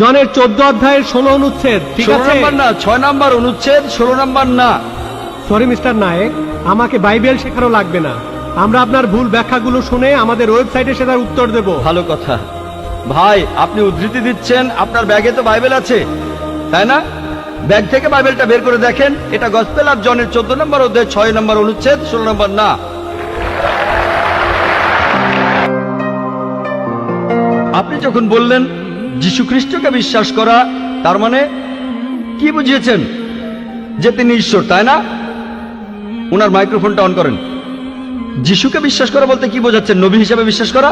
জনের 14 অধ্যায়ের 16 অনুচ্ছেদ, ঠিক 16 আছে? নম্বর না, 6 নম্বর অনুচ্ছেদ, 16 নম্বর না। সরি মিস্টার নায়েক, আমাকে বাইবেল শেখানো লাগবে না। আমরা আপনার ভুল ব্যাখ্যাগুলো শুনে আমাদের ওয়েবসাইটে সেটার উত্তর দেব। ভালো কথা ভাই, আপনি উদ্ধৃতি দিচ্ছেন, আপনার ব্যাগে তো বাইবেল আছে তাই না? ব্যাগ থেকে বাইবেলটা বের করে দেখেন, এটা গসপেল অফ জনের 14 নম্বর অধ্যায় 6 নম্বর অনুচ্ছেদ, 16 নম্বর না। আপনি যখন বললেন যীশু খ্রিস্টকে বিশ্বাস করা, তার মানে কি বুঝিয়েছেন? যে তিনি ঈশ্বর, তাই না? ওনার মাইক্রোফোনটা অন করেন। যিশুকে বিশ্বাস করা বলতে কি বোঝাচ্ছেন? নবী হিসেবে বিশ্বাস করা?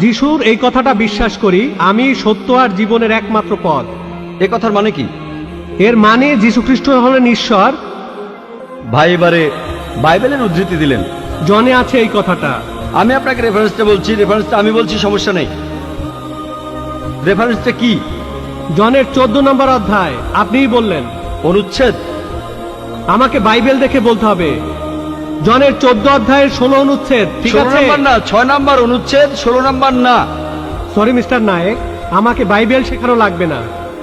যিশুর এই কথাটা বিশ্বাস করি, আমি সত্য আর জীবনের একমাত্র পথ। এ কথার মানে কি? এর মানে যীশু খ্রিস্ট হলেন ঈশ্বর। ভাই এবারে বাইবেলের উদ্ধৃতি দিলেন। জনে আছে এই কথাটা। আমি আপনাকে রেফারেন্সটা বলছি, রেফারেন্সটা আমি বলছি, সমস্যা নেই। রেফারেন্সটা কি? জনের 14 নম্বর অধ্যায়, আপনিই বললেন। অনুচ্ছেদ? আমাকে বাইবেল দেখে বলতে হবে। জনের 14 অধ্যায়ের 16 অনুচ্ছেদ, ঠিক 16 আছে? নম্বর না, 6 নম্বর অনুচ্ছেদ, 16 নম্বর না। সরি মিস্টার নায়েক, আমাকে বাইবেল শেখানো লাগবে না।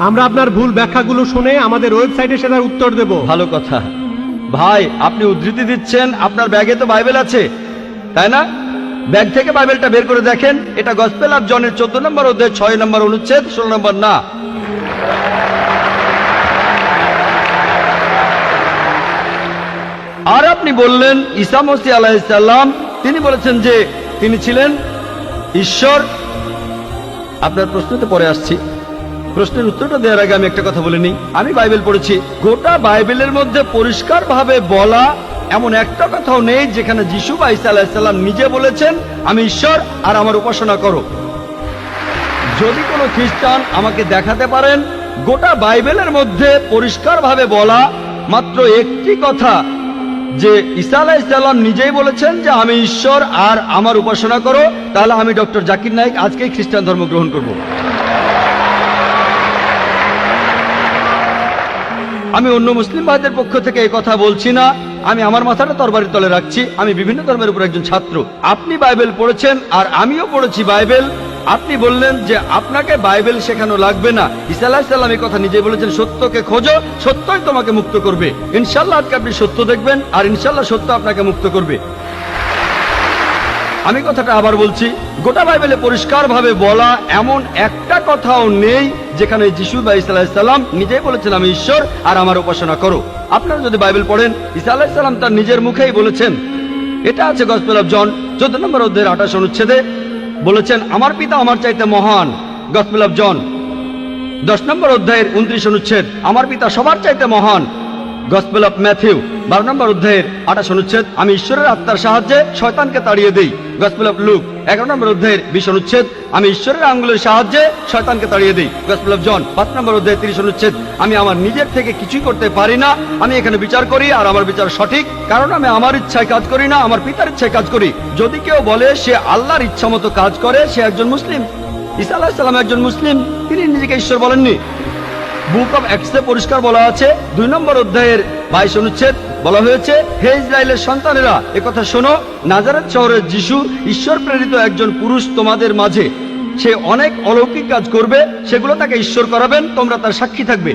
আমরা আপনার ভুল ব্যাখ্যাগুলো শুনে আমাদের ওয়েবসাইটে সেটার উত্তর দেব। ভালো কথা ভাই, আপনি উদ্ধৃতি দিচ্ছেন, আপনার ব্যাগে তো বাইবেল আছে তাই না? ব্যাগ থেকে বাইবেলটা বের করে দেখেন, এটা গসপেল অফ জনের 14 নম্বর অধ্যায় 6 নম্বর অনুচ্ছেদ, 16 নম্বর না। আর আপনি বললেন ঈসা মসীহ আলাইহিস সালাম, তিনি বলেছেন যে তিনি ছিলেন ঈশ্বর। আপনার প্রশ্নতে পরে আসছি, প্রশ্নের উত্তরটা দেওয়ার আগে আমি একটা কথা বলে নিই। আমি বাইবেল পড়েছি, গোটা বাইবেলের মধ্যে পরিষ্কারভাবে বলা এমন একটা কথাও নেই যেখানে যিশু বা ঈসা আলাইহিস সালাম নিজে বলেছেন আমি ঈশ্বর আর আমার উপাসনা করো। যদি কোনো খ্রিস্টান আমাকে দেখাতে পারেন গোটা বাইবেলের মধ্যে পরিষ্কারভাবে বলা মাত্র একটি কথা যে ঈসা আলাইহিস সালাম নিজেই বলেছেন যে আমি ঈশ্বর আর আমার উপাসনা করো, তাহলে আমি ডক্টর জাকির নায়েক আজকেই খ্রিস্টান ধর্ম গ্রহণ করব। আমি অন্য মুসলিম ভাইদের পক্ষ থেকে এই কথা বলছি না, আমি আমার মাথাটা তরবারির তলে রাখছি। আমি বিভিন্ন ধর্মের উপর একজন ছাত্র। আপনি বাইবেল পড়েছেন আর আমিও পড়েছি বাইবেল। আপনি বললেন যে আপনাকে বাইবেল শেখানো লাগবে না। ঈসা আলাইহিস সালাম এই কথা নিজেই বলেছেন, সত্যকে খোঁজো, সত্যই তোমাকে মুক্ত করবে। ইনশাআল্লাহ আজকে আপনি সত্য দেখবেন আর ইনশাআল্লাহ সত্য আপনাকে মুক্ত করবে। আমি কথাটা আবার বলছি, গোটা বাইবেলে পরিষ্কারভাবে বলা এমন একটা কথাও নেই যেখানে যিশু বা ঈসা আলাইহিস সালাম নিজেই বলেছেন আমি ঈশ্বর আর আমার উপাসনা করো। আপনারা যদি বাইবেল পড়েন, ঈসা আলাইহিস সালাম তার নিজের মুখেই বলেছেন, এটা আছে গসপেল অফ জন 14 নম্বর অধ্যায়ের 28 অনুচ্ছেদে, বলেছেন আমার পিতা আমার চাইতে মহান। গসপেল অফ জন 10 নম্বর অধ্যায়ের 29 অনুচ্ছেদ, আমার পিতা সবার চাইতে মহান। গসপেল অফ ম্যাথিউ 12 নম্বর অধ্যায়ের 28 অনুচ্ছেদ, আমি ঈশ্বরের আত্মার সাহায্যে শয়তানকে তাড়িয়ে দেই। গসপেল অফ লুক 11 নম্বর অধ্যায়ের 20 অনুচ্ছেদ, আমি ঈশ্বরের আঙ্গুলের সাহায্যে শয়তানকে তাড়িয়ে দেই। গসপেল অফ জন 5 নম্বর অধ্যায়ের 30 অনুচ্ছেদ, আমি আমার নিজের থেকে কিছুই করতে পারি না, আমি এখানে বিচার করি আর আমার বিচার সঠিক, কারণ আমি আমার ইচ্ছায় কাজ করি না, আমার পিতার ইচ্ছায় কাজ করি। যদি কেউ বলে সে আল্লাহর ইচ্ছা মতো কাজ করে, সে একজন মুসলিম। ঈসা আলাইহিস সালাম একজন মুসলিম, তিনি নিজেকে ঈশ্বর বলেননি। বুক অব অ্যাক্টসে পরিষ্কার বলা আছে 2 নম্বর অধ্যায়ের 22 অনুচ্ছেদ, বলা হয়েছে হে ইসরায়েলের সন্তানেরা, একথা শোনো, নাজারেত শহরের যিশু ঈশ্বর প্রেরিত একজন পুরুষ তোমাদের মাঝে। সে অনেক অলৌকিক কাজ করবে, সেগুলো তাকে ঈশ্বর করাবেন, তোমরা তার সাক্ষী থাকবে।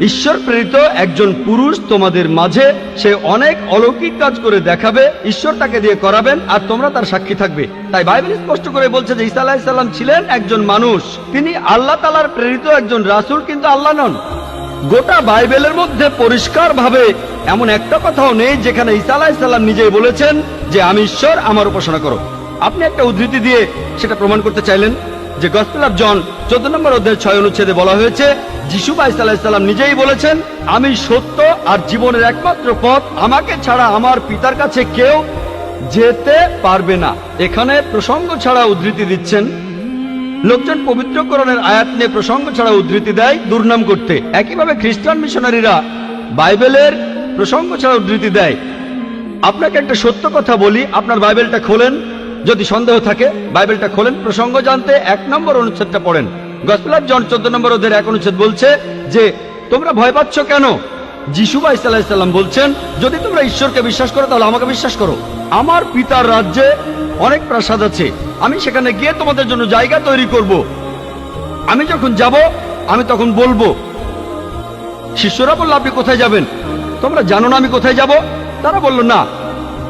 ঈশ্বর প্রেরিত একজন পুরুষ তোমাদের মাঝে, সে অনেক অলৌকিক কাজ করে দেখাবে, ঈশ্বর তাকে দিয়ে করাবেন আর তোমরা তার সাক্ষী থাকবে। তাই বাইবেল স্পষ্ট করে বলছে যে ঈসা আলাইহিস সালাম ছিলেন একজন মানুষ, তিনি আল্লাহ তাআলার প্রেরিত একজন রাসূল, কিন্তু আল্লাহ নন। গোটা বাইবেলের মধ্যে পরিষ্কারভাবে এমন একটা কথাও নেই যেখানে ঈসা আলাইহিস সালাম নিজেই বলেছেন যে আমি ঈশ্বর, আমার উপাসনা করো। আপনি একটা উদ্ধৃতি দিয়ে সেটা প্রমাণ করতে চাইলেন যে গসপেল অফ জন 14 নম্বর অধ্যায়ের 6 অনুচ্ছেদে বলা হয়েছে যিশু বা ঈসা আলাইহিস সালাম নিজেই বলেছেন আমি সত্য আর জীবনের একমাত্র পথ, আমাকে ছাড়া আমার পিতার কাছে কেউ যেতে পারবে না। এখানে প্রসঙ্গ ছাড়া উদ্ধৃতি দিচ্ছেন। লোকজন পবিত্রকরণের আয়াত নিয়ে প্রসঙ্গ ছাড়া উদ্ধৃতি দেয় দুর্নাম করতে। একইভাবে খ্রিস্টান মিশনারিরা বাইবেলের প্রসঙ্গ ছাড়া উদ্ধৃতি দেয়। আপনাকে একটা সত্য কথা বলি, আপনার বাইবেলটা খোলেন, যদি সন্দেহ থাকে বাইবেলটা খোলেন, প্রসঙ্গ জানতে 1 নম্বর অনুচ্ছেদটা পড়েন। গসপেল অফ জন 14 নম্বর অধ্যায়ের 1 অনুচ্ছেদ বলছে যে তোমরা ভয় পাচ্ছ কেন? যিশু বা ঈসা আলাইহিস সালাম বলছেন যদি তোমরা ঈশ্বরকে বিশ্বাস করো তাহলে আমাকে বিশ্বাস করো। আমার পিতার রাজ্যে অনেক প্রাসাদ আছে, আমি সেখানে গিয়ে তোমাদের জন্য জায়গা তৈরি করব। আমি যখন যাব আমি তখন বলবো। শিষ্যরা বলল, আপনি কোথায় যাবেন? তোমরা জানো না আমি কোথায় যাব? তারা বলল না।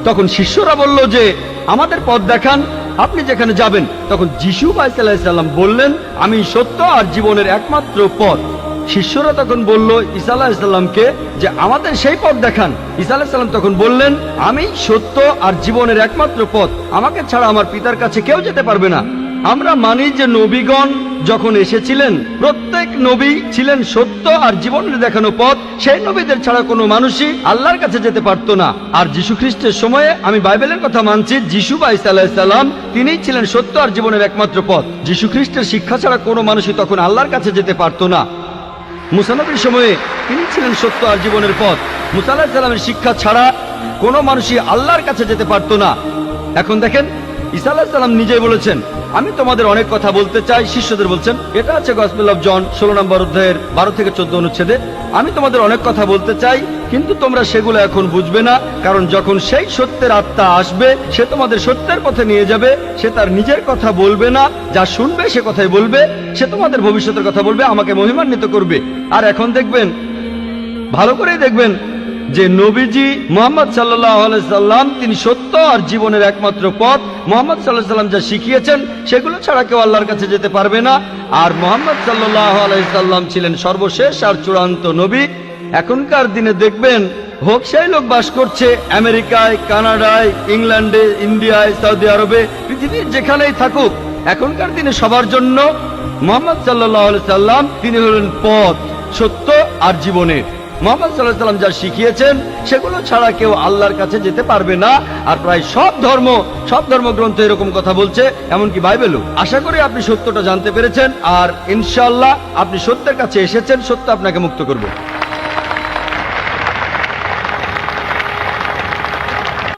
তখন শিষ্যরা বলল যে আমাদের পথ দেখান, আপনি যেখানে যাবেন। তখন যিশু আলাইহিস সালাম বললেন, আমি সত্য আর জীবনের একমাত্র পথ। শিষ্যরা তখন বলল ঈসা আলাইহিস সালামকে যে আমাদের সেই পথ দেখান। ঈসা আলাইহিস সালাম তখন বললেন, আমি সত্য আর জীবনের একমাত্র পথ, আমাকে ছাড়া আমার পিতার কাছে কেউ যেতে পারবে না। আমরা মানি যে নবীগণ যখন এসেছিলেন, প্রত্যেক নবী ছিলেন সত্য আর জীবনের দেখানো পথ। সেই নবীদের ছাড়া কোনো মানুষই আল্লাহর কাছে যেতে পারতো না। আর যীশু খ্রিস্টের সময়ে আমি বাইবেলের কথা মানছি, যিশু বা ঈসা আলাইহিস সালাম তিনিই ছিলেন সত্য আর জীবনের একমাত্র পথ। যীশু খ্রিস্টের শিক্ষা ছাড়া কোনো মানুষই তখন আল্লাহর কাছে যেতে পারতো না। মুসা নবীর সময়ে তিনি ছিলেন সত্য আর জীবনের পথ। মুসা আলাইহিস সালামের শিক্ষা ছাড়া কোনো মানুষই আল্লাহর কাছে যেতে পারতো না। এখন দেখেন, ঈসা আলাইহিস সালাম নিজেই বলেছেন, আমি তোমাদের অনেক কথা বলতে চাই। শিষ্যদের বলছেন, এটা আছে গসপেল অফ জন 16 নম্বর অধ্যায়ের 12 থেকে 14 অনুচ্ছেদে, আমি তোমাদের অনেক কথা বলতে চাই, কিন্তু তোমরা সেগুলো এখন বুঝবে না। কারণ যখন সেই সত্যের আত্মা আসবে, সে তোমাদের সত্যের পথে নিয়ে যাবে। সে তার নিজের কথা বলবে না, যা শুনবে সে কথাই বলবে। সে তোমাদের ভবিষ্যতের কথা বলবে, আমাকে মহিমান্বিত করবে। আর এখন দেখবেন, ভালো করেই দেখবেন যে নবীজি মুহাম্মদ সাল্লাল্লাহু আলাইহি সাল্লাম তিনি সত্য আর জীবনের একমাত্র পথ। মুহাম্মদ সাল্লাল্লাহু আলাইহি সাল্লাম যা শিখিয়েছেন সেগুলো ছাড়া কেউ আল্লাহর কাছে যেতে পারবে না। আর মুহাম্মদ সাল্লাল্লাহু আলাইহি সাল্লাম ছিলেন সর্বশেষ আর চূড়ান্ত নবী। এখনকার দিনে দেখবেন, হোক সেই লোক বাস করছে আমেরিকায়, কানাডায়, ইংল্যান্ডে, ইন্ডিয়ায়, সৌদি আরবে, পৃথিবীর যেখানেই থাকুক, এখনকার দিনে সবার জন্য মুহাম্মদ সাল্লাল্লাহু আলাইহি সাল্লাম তিনি হলেন পথ, সত্য আর জীবনের। মুহাম্মদ সাল্লাল্লাহু আলাইহি সাল্লাম যা শিখিয়েছেন সেগুলো ছাড়া কেউ আল্লাহর কাছে যেতে পারবে না। আর প্রায় সব ধর্মগ্রন্থ এরকম কথা বলছে, এমনকি বাইবেলও। আশা করি আপনি সত্যটা জানতে পেরেছেন, আর ইনশাআল্লাহ আপনি সত্যের কাছে এসেছেন। সত্য আপনাকে মুক্ত করবে।